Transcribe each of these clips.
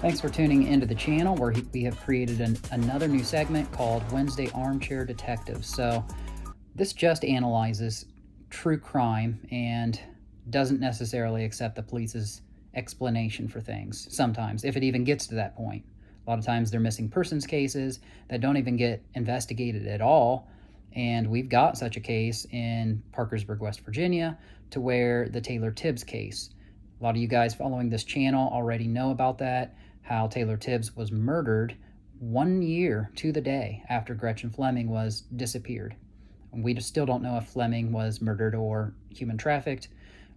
Thanks for tuning into the channel where we have created another new segment called Wednesday Armchair Detectives. So this just analyzes true crime and doesn't necessarily accept the police's explanation for things, sometimes, if it even gets to that point. A lot of times they're missing persons cases that don't even get investigated at all. And we've got such a case in Parkersburg, West Virginia, to where the Taylor Tibbs case. A lot of you guys following this channel already know about that, how Taylor Tibbs was murdered 1 year to the day after Gretchen Fleming was disappeared. We still don't know if Fleming was murdered or human trafficked,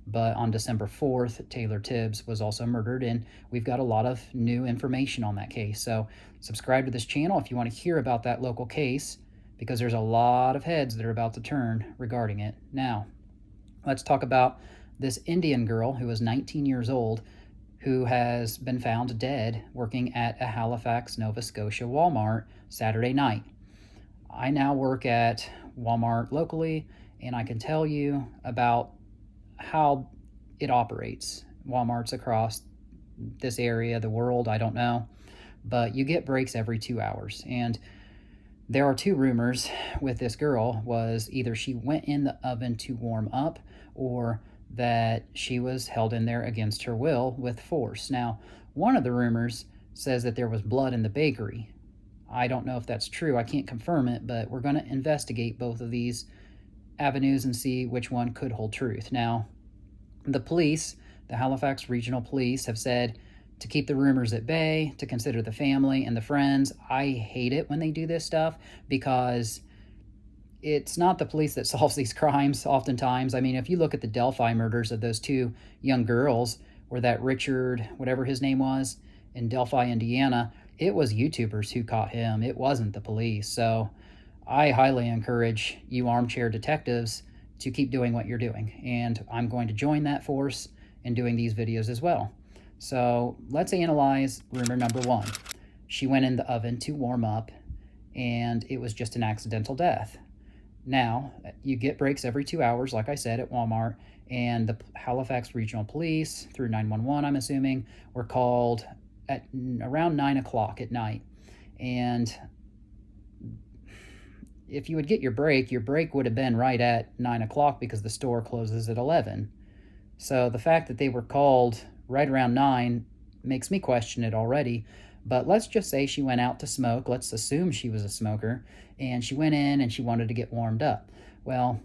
but on December 4th, Taylor Tibbs was also murdered, and we've got a lot of new information on that case. So subscribe to this channel if you want to hear about that local case, because there's a lot of heads that are about to turn regarding it. Now, let's talk about this Indian girl who was 19 years old who has been found dead working at a Halifax, Nova Scotia Wal-Mart Saturday night. I now work at Wal-Mart locally, and I can tell you about how it operates. Walmarts across this area, the world, I don't know, but you get breaks every 2 hours. And there are two rumors with this girl: was either she went in the oven to warm up, or that she was held in there against her will with force. Now, one of the rumors says that there was blood in the bakery. I don't know if that's true. I can't confirm it, but we're going to investigate both of these avenues and see which one could hold truth. Now, the police, the Halifax Regional Police, have said to keep the rumors at bay, to consider the family and the friends. I hate it when they do this stuff, because it's not the police that solves these crimes oftentimes. I mean, if you look at the Delphi murders of those two young girls, or that Richard, whatever his name was, in Delphi, Indiana, it was YouTubers who caught him. It wasn't the police. So I highly encourage you armchair detectives to keep doing what you're doing. And I'm going to join that force in doing these videos as well. So let's analyze rumor number one. She went in the oven to warm up, and it was just an accidental death. Now, you get breaks every 2 hours, like I said, at Walmart, and the Halifax Regional Police, through 911, I'm assuming, were called at around 9 o'clock at night. And if you would get your break would have been right at 9 o'clock, because the store closes at 11. So the fact that they were called right around 9 makes me question it already. But let's just say she went out to smoke. Let's assume she was a smoker, and she went in and she wanted to get warmed up. Well,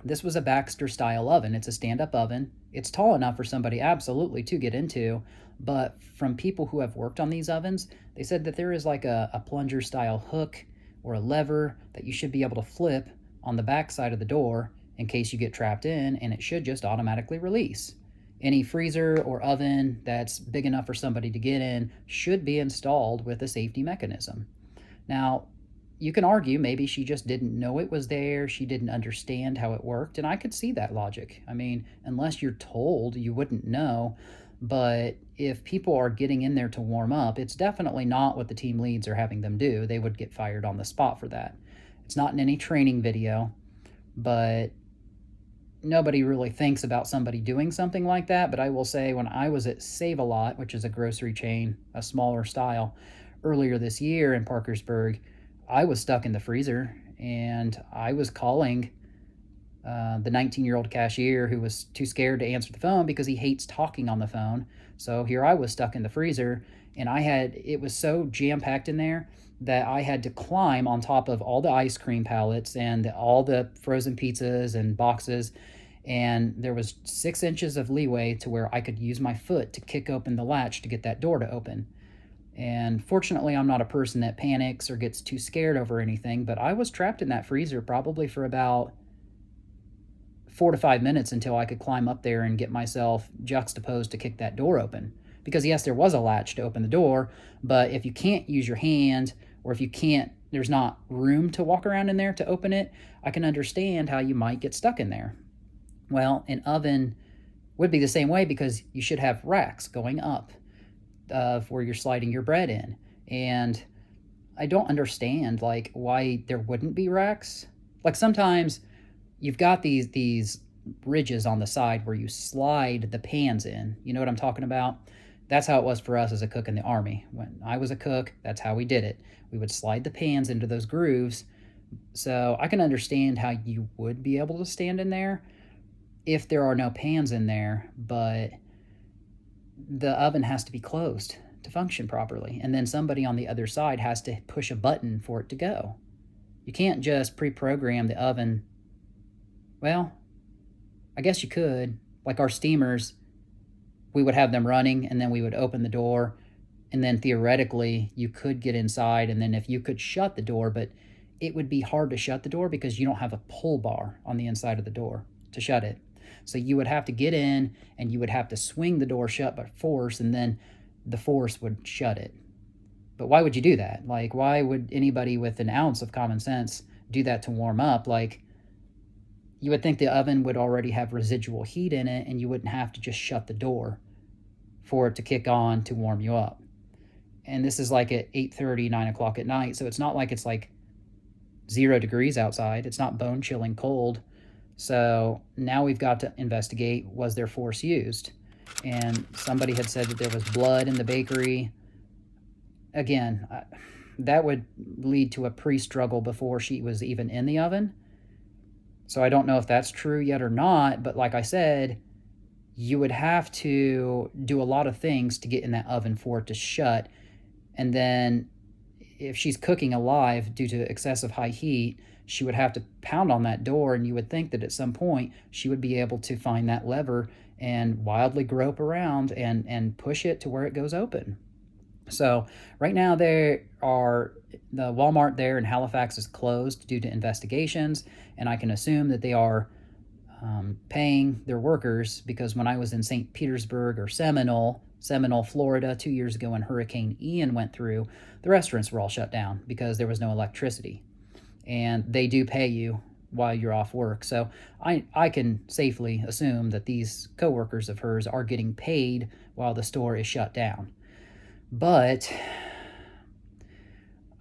this was a Baxter style oven. It's a stand-up oven. It's tall enough for somebody absolutely to get into, but from people who have worked on these ovens, they said that there is like a plunger style hook or a lever that you should be able to flip on the back side of the door in case you get trapped in, and it should just automatically release. Any freezer or oven that's big enough for somebody to get in should be installed with a safety mechanism. Now, you can argue maybe she just didn't know it was there, she didn't understand how it worked, and I could see that logic. I mean, unless you're told, you wouldn't know. But if people are getting in there to warm up, it's definitely not what the team leads are having them do. They would get fired on the spot for that. It's not in any training video, but nobody really thinks about somebody doing something like that. But I will say, when I was at Save-A-Lot, which is a grocery chain, a smaller style, earlier this year in Parkersburg, I was stuck in the freezer, and I was calling the 19-year-old cashier, who was too scared to answer the phone because he hates talking on the phone. So here I was stuck in the freezer, and it was so jam-packed in there that I had to climb on top of all the ice cream pallets and all the frozen pizzas and boxes, and there was 6 inches of leeway to where I could use my foot to kick open the latch to get that door to open. And fortunately, I'm not a person that panics or gets too scared over anything, but I was trapped in that freezer probably for about 4 to 5 minutes until I could climb up there and get myself juxtaposed to kick that door open. Because yes, there was a latch to open the door, but if you can't use your hand, or if you can't, there's not room to walk around in there to open it, I can understand how you might get stuck in there. Well, an oven would be the same way, because you should have racks going up where you're sliding your bread in. And I don't understand like why there wouldn't be racks. Like sometimes you've got these ridges on the side where you slide the pans in. You know what I'm talking about? That's how it was for us as a cook in the Army. When I was a cook, that's how we did it. We would slide the pans into those grooves. So I can understand how you would be able to stand in there if there are no pans in there, but the oven has to be closed to function properly. And then somebody on the other side has to push a button for it to go. You can't just pre-program the oven. Well, I guess you could. Like our steamers, we would have them running and then we would open the door, and then theoretically you could get inside, and then if you could shut the door, but it would be hard to shut the door because you don't have a pull bar on the inside of the door to shut it. So you would have to get in and you would have to swing the door shut by force, and then the force would shut it. But why would you do that? Like, why would anybody with an ounce of common sense do that to warm up? Like, you would think the oven would already have residual heat in it and you wouldn't have to just shut the door for it to kick on to warm you up. And this is like at 8:30, 9 o'clock at night. So it's not like it's like 0 degrees outside. It's not bone chilling cold. So now we've got to investigate, was there force used? And somebody had said that there was blood in the bakery. Again, that would lead to a pre-struggle before she was even in the oven. So I don't know if that's true yet or not, but like I said, you would have to do a lot of things to get in that oven for it to shut. And then if she's cooking alive due to excessive high heat, she would have to pound on that door, and you would think that at some point she would be able to find that lever and wildly grope around and push it to where it goes open. So right now the Wal-Mart there in Halifax is closed due to investigations, and I can assume that they are paying their workers, because when I was in St. Petersburg or Seminole, Florida 2 years ago when Hurricane Ian went through, the restaurants were all shut down because there was no electricity. And they do pay you while you're off work. So I can safely assume that these coworkers of hers are getting paid while the store is shut down. But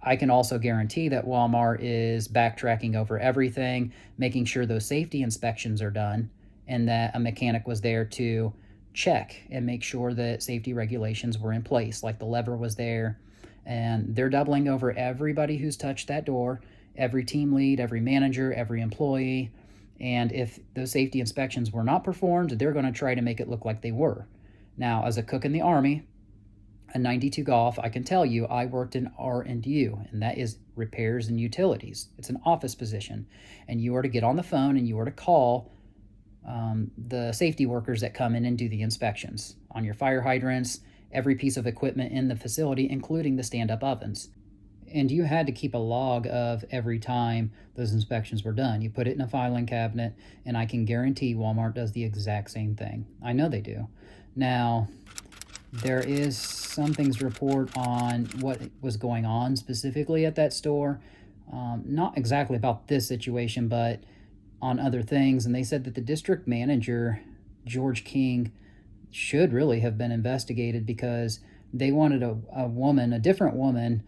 I can also guarantee that Walmart is backtracking over everything, making sure those safety inspections are done, and that a mechanic was there to check and make sure that safety regulations were in place, like the lever was there. And they're doubling over everybody who's touched that door, every team lead, every manager, every employee. And if those safety inspections were not performed, they're going to try to make it look like they were. Now, as a cook in the Army, a 92 Golf, I can tell you I worked in R&U, and that is repairs and utilities. It's an office position, and you are to get on the phone and you are to call the safety workers that come in and do the inspections on your fire hydrants, every piece of equipment in the facility, including the stand-up ovens. And you had to keep a log of every time those inspections were done. You put it in a filing cabinet, and I can guarantee Walmart does the exact same thing. I know they do. Now, there is some things to report on what was going on specifically at that store. Not exactly about this situation, but on other things. And they said that the district manager, George King, should really have been investigated because they wanted a different woman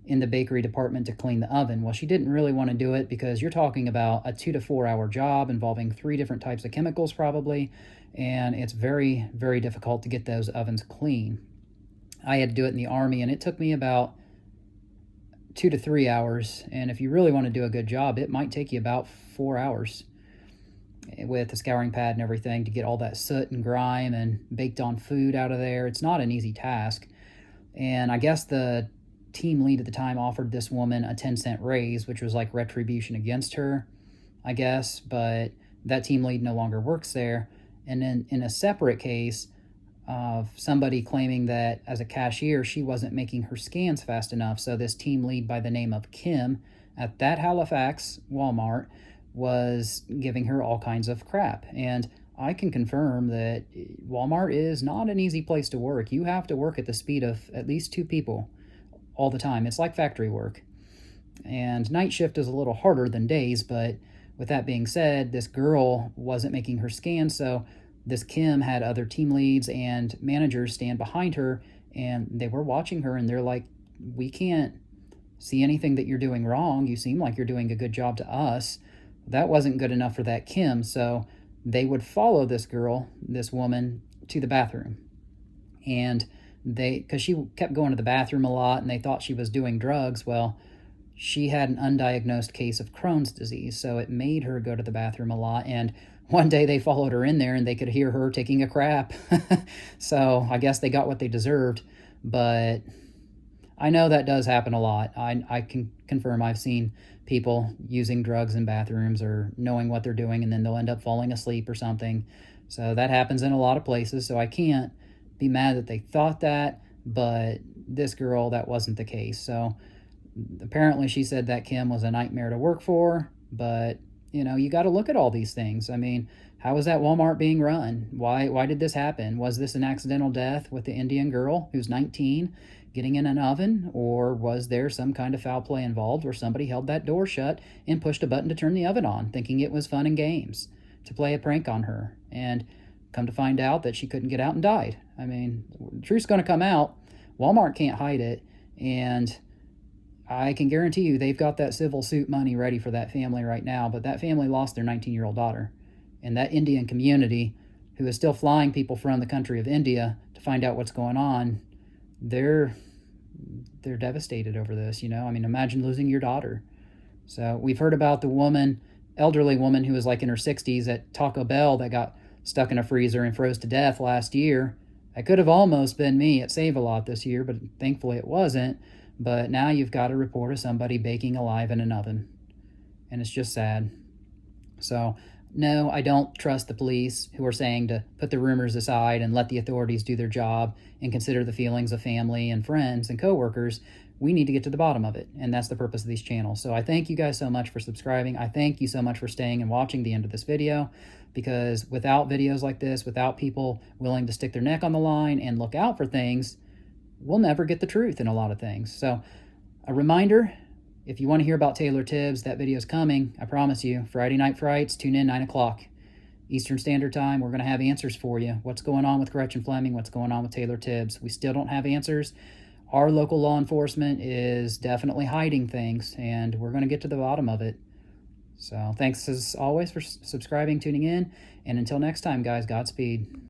in the bakery department to clean the oven. Well, she didn't really want to do it because you're talking about a 2 to 4 hour job involving 3 different types of chemicals probably, and it's very, very difficult to get those ovens clean. I had to do it in the Army, and it took me about 2 to 3 hours, and if you really want to do a good job, it might take you about 4 hours with a scouring pad and everything to get all that soot and grime and baked on food out of there. It's not an easy task. And I guess the team lead at the time offered this woman a 10-cent raise, which was like retribution against her, I guess, but that team lead no longer works there. And then in a separate case of somebody claiming that as a cashier, she wasn't making her scans fast enough, so this team lead by the name of Kim at that Halifax Walmart was giving her all kinds of crap. And I can confirm that Walmart is not an easy place to work. You have to work at the speed of at least 2 people all the time. It's like factory work. And night shift is a little harder than days, but with that being said, this girl wasn't making her scan, so this Kim had other team leads and managers stand behind her, and they were watching her, and they're like, we can't see anything that you're doing wrong. You seem like you're doing a good job to us. That wasn't good enough for that Kim, so they would follow this girl, this woman, to the bathroom. And because she kept going to the bathroom a lot and they thought she was doing drugs. Well, she had an undiagnosed case of Crohn's disease, so it made her go to the bathroom a lot. And one day they followed her in there and they could hear her taking a crap. So I guess they got what they deserved. But I know that does happen a lot. I can confirm I've seen people using drugs in bathrooms or knowing what they're doing, and then they'll end up falling asleep or something. So that happens in a lot of places. So I can't be mad that they thought that, but this girl, that wasn't the case. So apparently she said that Kim was a nightmare to work for, but you got to look at all these things. I mean, how was that Walmart being run? Why did this happen? Was this an accidental death with the Indian girl who's 19 getting in an oven, or was there some kind of foul play involved where somebody held that door shut and pushed a button to turn the oven on, thinking it was fun and games to play a prank on her, and come to find out that she couldn't get out and died? I mean, the truth's going to come out. Walmart can't hide it, and I can guarantee you they've got that civil suit money ready for that family right now, but that family lost their 19-year-old daughter. And that Indian community, who is still flying people from the country of India to find out what's going on, they're devastated over this, I mean, imagine losing your daughter. So we've heard about the elderly woman who was like in her 60s at Taco Bell that got stuck in a freezer and froze to death last year. That could have almost been me at Save-A-Lot this year, but thankfully it wasn't. But now you've got a report of somebody baking alive in an oven. And it's just sad. So, no, I don't trust the police who are saying to put the rumors aside and let the authorities do their job and consider the feelings of family and friends and coworkers. We need to get to the bottom of it, and that's the purpose of these channels. So I thank you guys so much for subscribing. I thank you so much for staying and watching the end of this video, because without videos like this, without people willing to stick their neck on the line and look out for things, we'll never get the truth in a lot of things. So a reminder, if you want to hear about Taylor Tibbs, that video is coming. I promise you. Friday Night Frights, tune in 9 o'clock Eastern Standard Time. We're going to have answers for you. What's going on with Gretchen Fleming? What's going on with Taylor Tibbs? We still don't have answers. Our local law enforcement is definitely hiding things, and we're going to get to the bottom of it. So thanks as always for subscribing, tuning in, and until next time, guys, Godspeed.